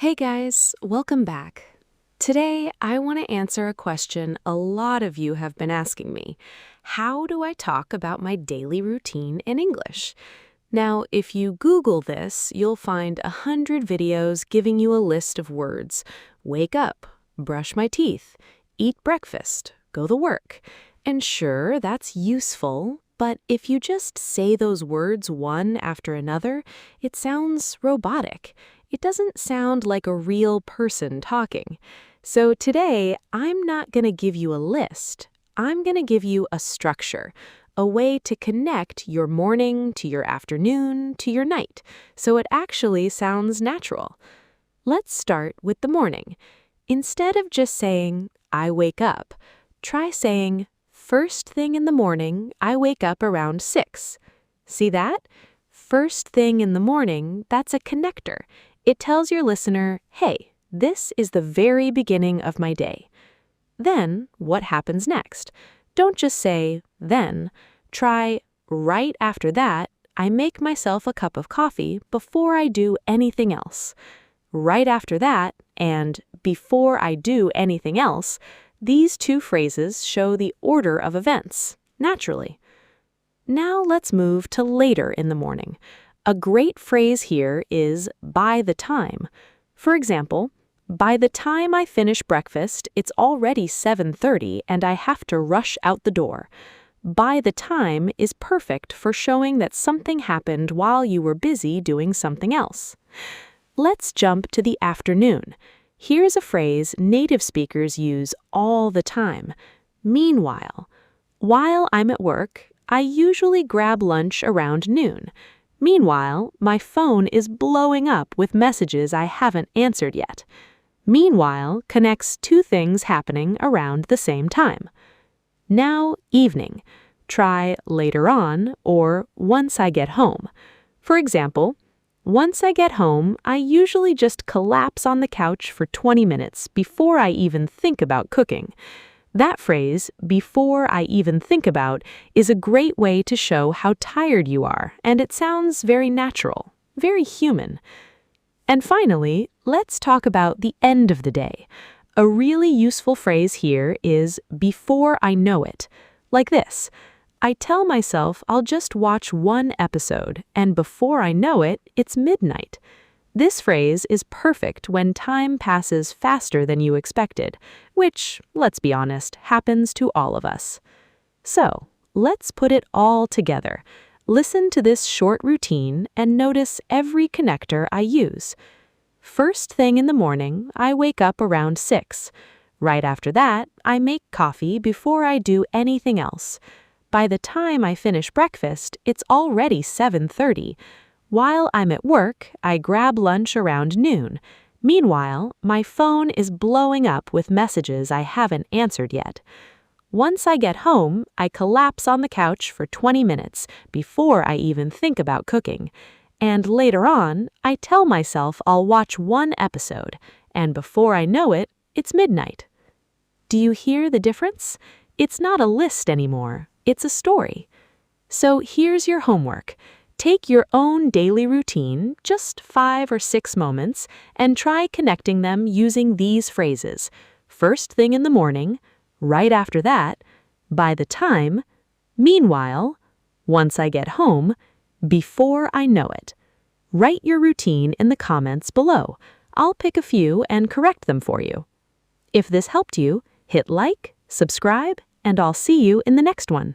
Hey guys, welcome back. Today, I want to answer a question a lot of you have been asking me. How do I talk about my daily routine in English? Now, if you Google this, you'll find 100 videos giving you a list of words. Wake up, brush my teeth, eat breakfast, go to work. And sure, that's useful, but if you just say those words one after another, it sounds robotic. It doesn't sound like a real person talking. So today, I'm not going to give you a list. I'm going to give you a structure, a way to connect your morning to your afternoon to your night, so it actually sounds natural. Let's start with the morning. Instead of just saying, I wake up, try saying, first thing in the morning, I wake up around 6. See that? First thing in the morning, that's a connector. It tells your listener, hey, this is the very beginning of my day. Then, what happens next? Don't just say, then. Try, right after that, I make myself a cup of coffee before I do anything else. Right after that, and before I do anything else, these two phrases show the order of events, naturally. Now let's move to later in the morning. A great phrase here is by the time. For example, by the time I finish breakfast, it's already 7:30 and I have to rush out the door. By the time is perfect for showing that something happened while you were busy doing something else. Let's jump to the afternoon. Here's a phrase native speakers use all the time. Meanwhile. While I'm at work, I usually grab lunch around noon. Meanwhile, my phone is blowing up with messages I haven't answered yet. Meanwhile connects two things happening around the same time. Now, evening. Try later on or once I get home. For example, once I get home, I usually just collapse on the couch for 20 minutes before I even think about cooking. That phrase, before I even think about, is a great way to show how tired you are, and it sounds very natural, very human. And finally, let's talk about the end of the day. A really useful phrase here is before I know it. Like this, I tell myself I'll just watch one episode, and before I know it, it's midnight. This phrase is perfect when time passes faster than you expected, which, let's be honest, happens to all of us. So, let's put it all together. Listen to this short routine and notice every connector I use. First thing in the morning, I wake up around 6. Right after that, I make coffee before I do anything else. By the time I finish breakfast, it's already 7:30. While I'm at work, I grab lunch around noon. Meanwhile, my phone is blowing up with messages I haven't answered yet. Once I get home, I collapse on the couch for 20 minutes before I even think about cooking. And later on, I tell myself I'll watch one episode, and before I know it, it's midnight. Do you hear the difference? It's not a list anymore, it's a story. So here's your homework. Take your own daily routine, just 5 or 6 moments, and try connecting them using these phrases. First thing in the morning, right after that, by the time, meanwhile, once I get home, before I know it. Write your routine in the comments below. I'll pick a few and correct them for you. If this helped you, hit like, subscribe, and I'll see you in the next one.